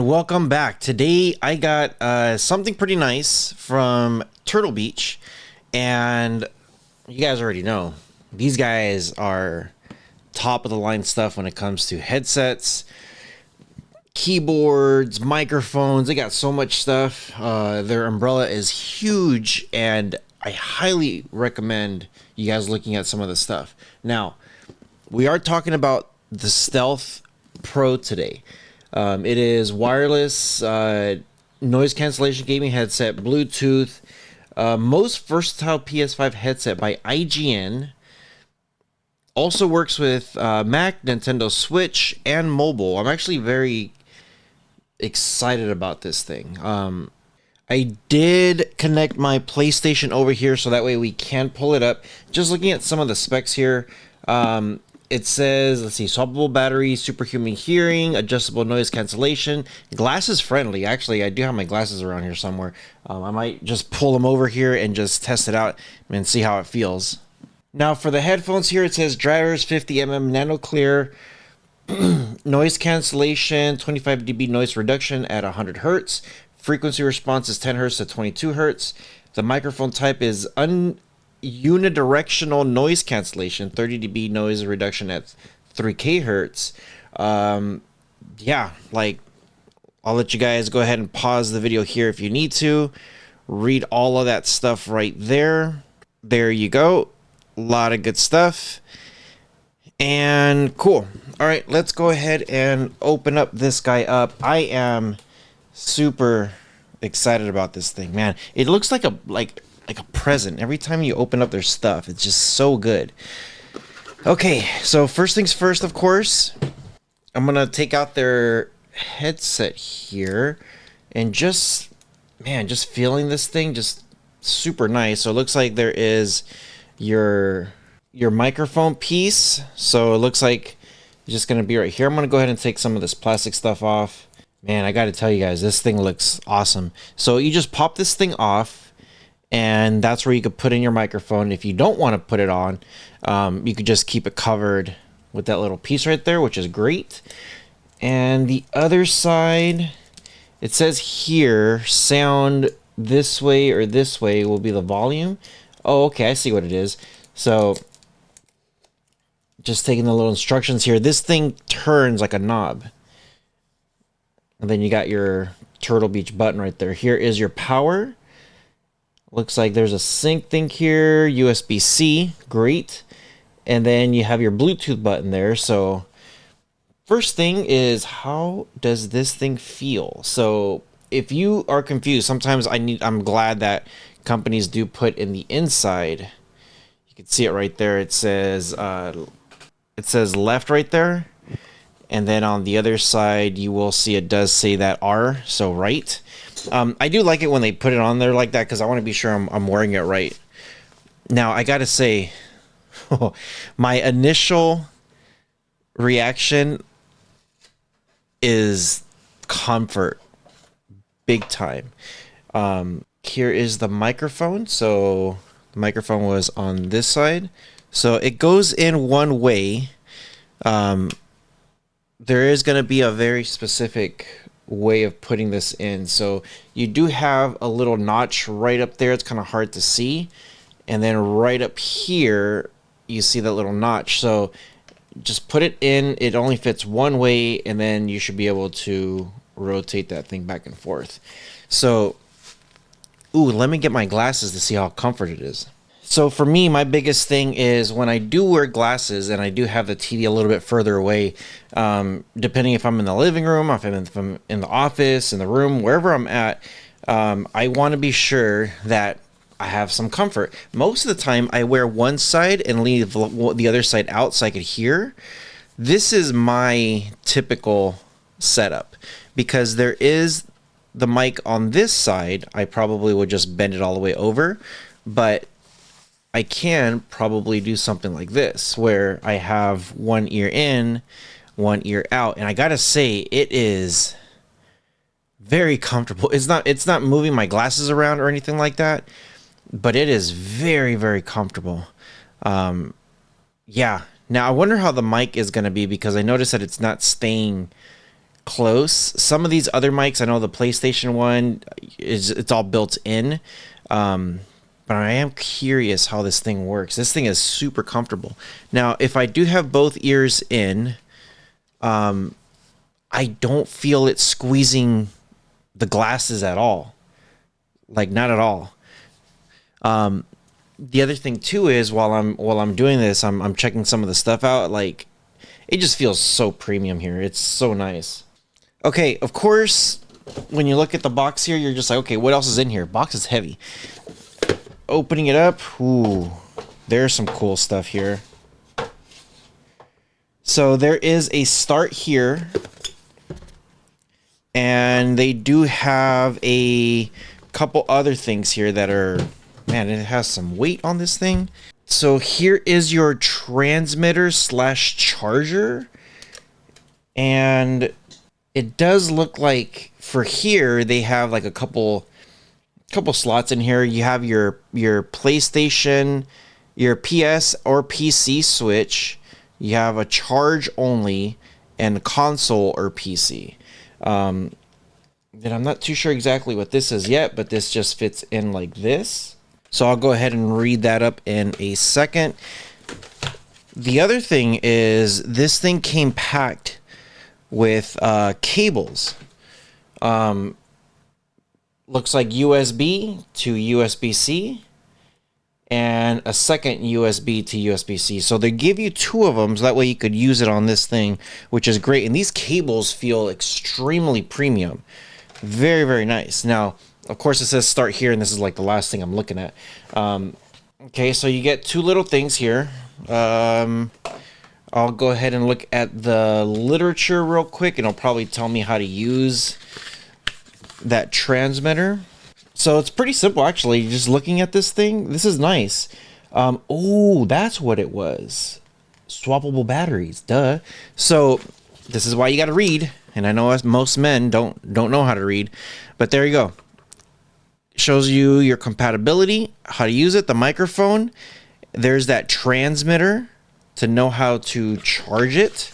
And welcome back. Today I got something pretty nice from Turtle Beach, and you guys already know these guys are top of the line stuff when it comes to headsets, keyboards, microphones. They got so much stuff. Their umbrella is huge, and I highly recommend you guys looking at some of the stuff. Now, we are talking about the Stealth Pro today. It is wireless, noise cancellation gaming headset, Bluetooth, most versatile PS5 headset by IGN. Also works with Mac, Nintendo Switch, and mobile. I'm actually very excited about this thing. I did connect my PlayStation over here so that way we can pull it up. Just looking at some of the specs here. It says, let's see, swappable battery, superhuman hearing, adjustable noise cancellation, glasses friendly. Actually, I do have my glasses around here somewhere. I might just pull them over here and just test it out and see how it feels. Now for the headphones here, it says drivers 50mm nano clear, noise cancellation, 25 dB noise reduction at 100 Hertz. Frequency response is 10 Hertz to 22 Hertz. The microphone type is unidirectional noise cancellation, 30 dB noise reduction at 3K Hertz. Yeah, like, I'll let you guys go ahead and pause the video here if you need to. Read all of that stuff right there. There you go. A lot of good stuff. And cool. All right, let's go ahead and open up this guy up. I am super excited about this thing, man. It looks like a present. Every time you open up their stuff, it's just so good. Okay, so first things first, of course, I'm gonna take out their headset here and just feeling this thing, just super nice. So it looks like there is your microphone piece. So it looks like it's just gonna be right here. I'm gonna go ahead and take some of this plastic stuff off. Man, I gotta tell you guys, this thing looks awesome. So you just pop this thing off, and that's where you could put in your microphone. If you don't want to put it on, you could just keep it covered with that little piece right there, which is great. And the other side, it says here, sound this way or this way will be the volume. Oh, okay, I see what it is. So just taking the little instructions here, this thing turns like a knob. And then you got your Turtle Beach button right there. Here is your power. Looks like there's a sync thing here, USB-C, great. And then you have your Bluetooth button there. So first thing is, how does this thing feel? So if you are confused, sometimes I'm glad that companies do put in the inside. You can see it right there. It says left right there. And then on the other side, you will see it does say that R, so right. I do like it when they put it on there like that because I want to be sure I'm wearing it right. Now, I got to say, my initial reaction is comfort, big time. Here is the microphone. So the microphone was on this side. So it goes in one way. There is going to be a very specific way of putting this in. So you do have a little notch right up there. It's kind of hard to see. And then right up here, you see that little notch. So just put it in. It only fits one way, and then you should be able to rotate that thing back and forth. So, ooh, let me get my glasses to see how comfort it is. So for me, my biggest thing is when I do wear glasses and I do have the TV a little bit further away, depending if I'm in the living room, if I'm in the office, in the room, wherever I'm at, I want to be sure that I have some comfort. Most of the time, I wear one side and leave the other side out so I could hear. This is my typical setup because there is the mic on this side. I probably would just bend it all the way over, but I can probably do something like this where I have one ear in, one ear out. And I gotta say, it is very comfortable. It's not moving my glasses around or anything like that, but it is very, very comfortable. Yeah. Now I wonder how the mic is gonna be because I noticed that it's not staying close. Some of these other mics, I know the PlayStation one it's all built in. But I am curious how this thing works. This thing is super comfortable. Now, if I do have both ears in, I don't feel it squeezing the glasses at all. Like, not at all. The other thing too is while I'm doing this, I'm checking some of the stuff out. Like, it just feels so premium here. It's so nice. Okay, of course, when you look at the box here, you're just like, okay, what else is in here? Box is heavy. Opening it up, ooh, there's some cool stuff here. So there is a start here, and they do have a couple other things here that are, man, it has some weight on this thing. So here is your transmitter slash charger, and it does look like for here they have like a couple slots in here. You have your PlayStation, your PS or PC switch. You have a charge only and console or PC. And I'm not too sure exactly what this is yet, but this just fits in like this. So I'll go ahead and read that up in a second. The other thing is this thing came packed with cables. Looks like USB to USB-C and a second USB to USB-C. So they give you two of them, so that way you could use it on this thing, which is great. And these cables feel extremely premium. Very, very nice. Now, of course, it says start here, and this is like the last thing I'm looking at. Okay, so you get two little things here. I'll go ahead and look at the literature real quick, and it'll probably tell me how to use that transmitter. So it's pretty simple, actually. Just looking at this thing, this is nice. Oh, that's what it was. Swappable batteries, duh. So this is why you got to read, and I know most men don't know how to read, but there you go. It shows you your compatibility, how to use it, the microphone. There's that transmitter to know how to charge it,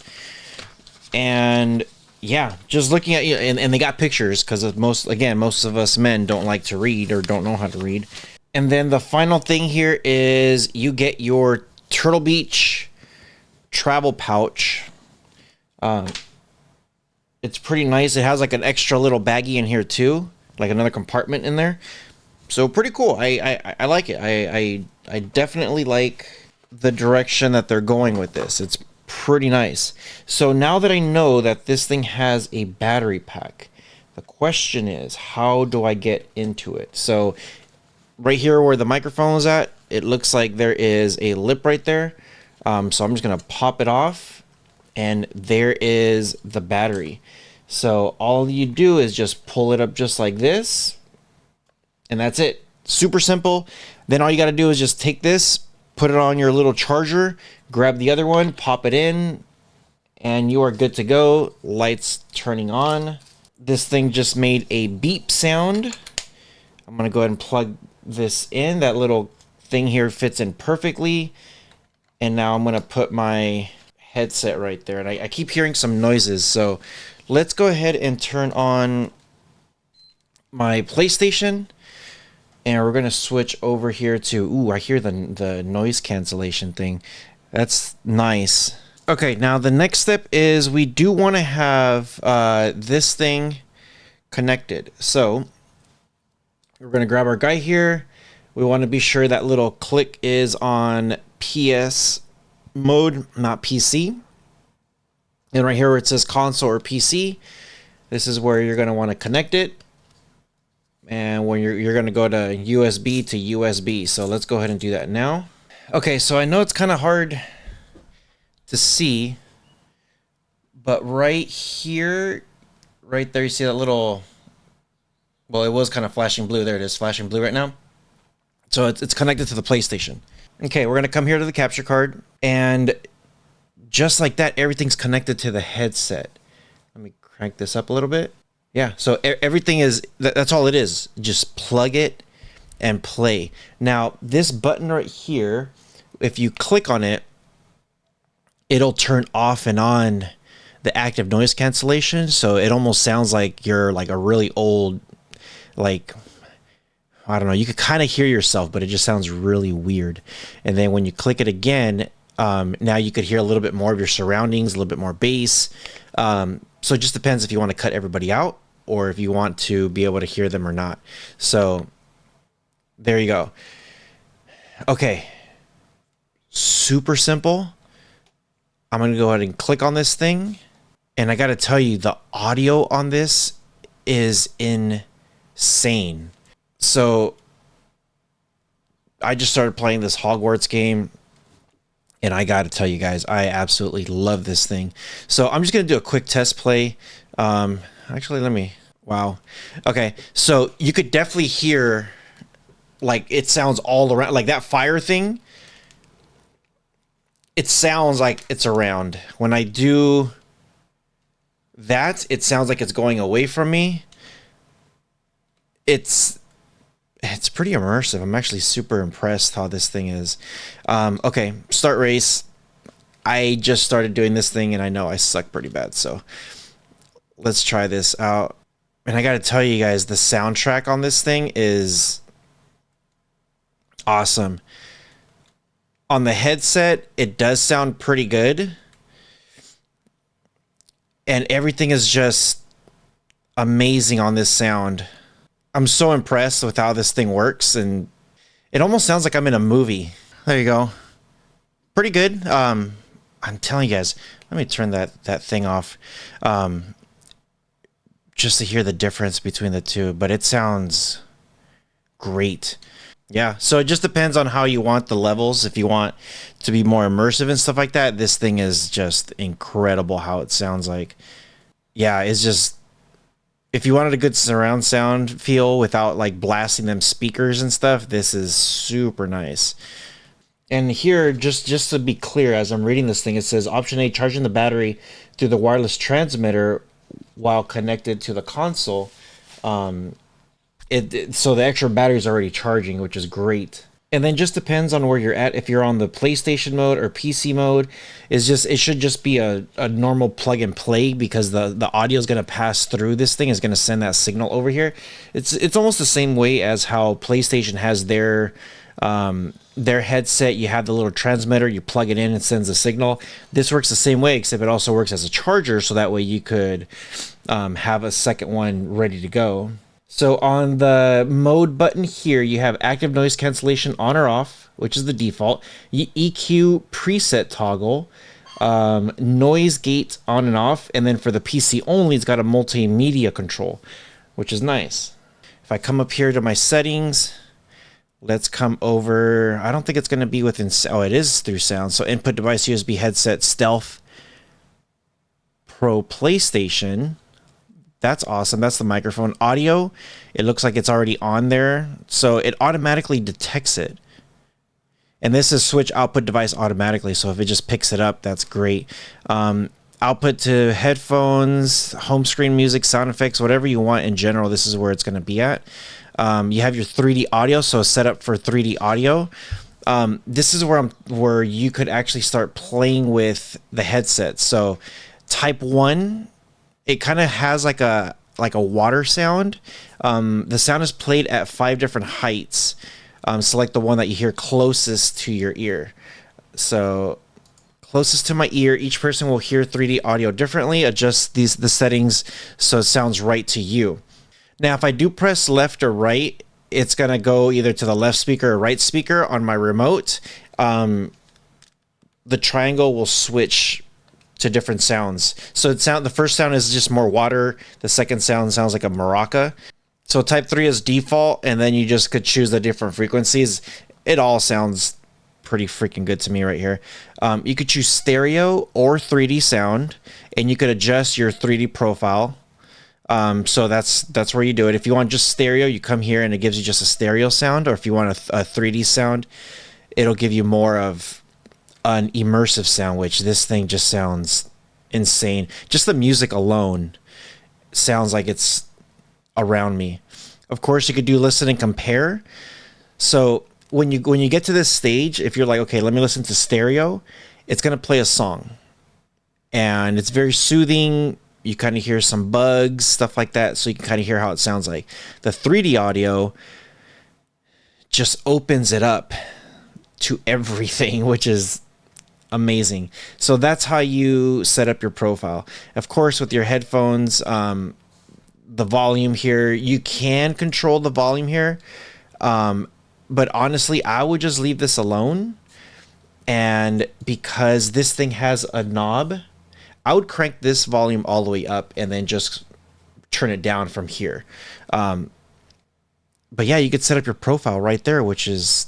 and yeah, just looking at you, and they got pictures because most of us men don't like to read or don't know how to read. And then the final thing here is you get your Turtle Beach travel pouch. It's pretty nice. It has like an extra little baggie in here too, like another compartment in there. So pretty cool. I like it. I definitely like the direction that they're going with this. It's pretty nice. So now that I know that this thing has a battery pack, the question is, how do I get into it? So right here where the microphone is at, it looks like there is a lip right there. So I'm just gonna pop it off, and there is the battery. So all you do is just pull it up just like this, and that's it. Super simple. Then all you got to do is just take this, put it on your little charger, grab the other one, pop it in, and you are good to go. Lights turning on. This thing just made a beep sound. I'm gonna go ahead and plug this in. That little thing here fits in perfectly. And now I'm gonna put my headset right there. And I keep hearing some noises, so let's go ahead and turn on my PlayStation. And we're gonna switch over here to, ooh, I hear the noise cancellation thing. That's nice. Okay, now the next step is we do want to have this thing connected. So we're gonna grab our guy here. We want to be sure that little click is on PS mode, not PC. And right here where it says console or PC, this is where you're gonna want to connect it. And when you're going to go to USB to USB. So let's go ahead and do that now. Okay, so I know it's kind of hard to see, but right here, right there, you see that little, well, it was kind of flashing blue. There it is, flashing blue right now. So it's connected to the PlayStation. Okay, we're going to come here to the capture card, and just like that, everything's connected to the headset. Let me crank this up a little bit. Yeah, so everything is, that's all it is. Just plug it and play. Now, this button right here, if you click on it, it'll turn off and on the active noise cancellation, so it almost sounds like you're like a really old, like, I don't know, you could kind of hear yourself, but it just sounds really weird. And then when you click it again, now you could hear a little bit more of your surroundings, a little bit more bass. So it just depends if you want to cut everybody out or if you want to be able to hear them or not. So there you go. Okay. Super simple. I'm going to go ahead and click on this thing. And I got to tell you, the audio on this is insane. So I just started playing this Hogwarts game. And I got to tell you guys, I absolutely love this thing. So I'm just going to do a quick test play. Actually, let me... Wow. Okay, so you could definitely hear, like, it sounds all around. Like, that fire thing, it sounds like it's around. When I do that, it sounds like it's going away from me. It's pretty immersive. I'm actually super impressed how this thing is. Okay, start race. I just started doing this thing and I know I suck pretty bad, so let's try this out. And I gotta tell you guys, the soundtrack on this thing is awesome. On the headset, it does sound pretty good. And everything is just amazing on this sound. I'm so impressed with how this thing works, and it almost sounds like I'm in a movie. There you go. Pretty good. I'm telling you guys, let me turn that thing off. Just to hear the difference between the two, but it sounds great. Yeah, so it just depends on how you want the levels. If you want to be more immersive and stuff like that, this thing is just incredible how it sounds like. Yeah, it's just, if you wanted a good surround sound feel without like blasting them speakers and stuff, this is super nice. And here, just to be clear, as I'm reading this thing, it says option A, charging the battery through the wireless transmitter while connected to the console. So the extra battery is already charging, which is great. And then just depends on where you're at. If you're on the PlayStation mode or PC mode, it should just be a normal plug and play, because the audio is going to pass through this thing, is going to send that signal over here. It's almost the same way as how PlayStation has their headset. You have the little transmitter, you plug it in, it sends a signal. This works the same way, except it also works as a charger, so that way you could have a second one ready to go. So on the mode button here, you have active noise cancellation on or off, which is the default, EQ preset toggle, noise gate on and off, and then for the PC only, it's got a multimedia control, which is nice. If I come up here to my settings, let's come over. I don't think it's going to be within... Oh, it is through sound. So input device, USB headset, stealth, Pro PlayStation. That's awesome. That's the microphone. Audio, it looks like it's already on there, so it automatically detects it. And this is switch output device automatically, so if it just picks it up, that's great. Output to headphones, home screen music, sound effects, whatever you want in general, this is where it's going to be at. You have your 3D audio, so set up for 3D audio. This is where you could actually start playing with the headset. So type 1, it kind of has like a water sound. The sound is played at 5 different heights. Select the one that you hear closest to your ear. So closest to my ear, each person will hear 3D audio differently. Adjust the settings so it sounds right to you. Now, if I do press left or right, it's going to go either to the left speaker or right speaker on my remote. The triangle will switch to different sounds. So the first sound is just more water. The second sound sounds like a maraca. So type 3 is default, and then you just could choose the different frequencies. It all sounds pretty freaking good to me right here. You could choose stereo or 3D sound, and you could adjust your 3D profile. So that's where you do it. If you want just stereo, you come here and it gives you just a stereo sound, or if you want a 3D sound, it'll give you more of an immersive sound, which this thing just sounds insane. Just the music alone sounds like it's around me. Of course, you could do listen and compare. So when you get to this stage, if you're like, okay, let me listen to stereo, it's going to play a song. and it's very soothing. You kind of hear some bugs, stuff like that, so you can kind of hear how it sounds like. The 3D audio just opens it up to everything, which is amazing. So that's how you set up your profile. Of course, with your headphones, the volume here, you can control the volume here, but honestly, I would just leave this alone. And because this thing has a knob, I would crank this volume all the way up and then just turn it down from here. But yeah, you could set up your profile right there, which is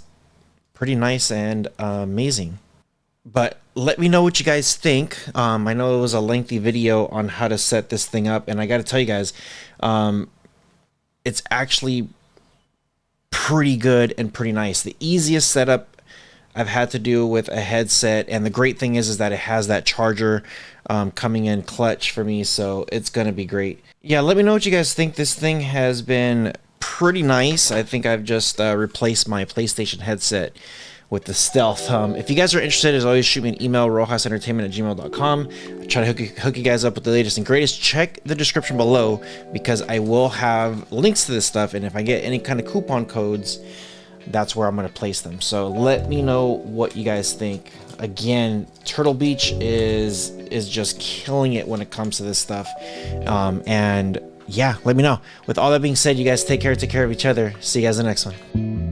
pretty nice and amazing. But let me know what you guys think. I know it was a lengthy video on how to set this thing up, and I got to tell you guys, it's actually pretty good and pretty nice. The easiest setup I've had to do with a headset, and the great thing is that it has that charger coming in clutch for me, so it's gonna be great. Yeah, let me know what you guys think. This thing has been pretty nice. I think I've just replaced my PlayStation headset with the Stealth. If you guys are interested, as always, shoot me an email, rohasentertainment@gmail.com. I try to hook you guys up with the latest and greatest. Check the description below, because I will have links to this stuff, and if I get any kind of coupon codes, that's where I'm going to place them. So let me know what you guys think. Again, Turtle Beach is just killing it when it comes to this stuff. And yeah, let me know. With all that being said, you guys take care of each other. See you guys in the next one.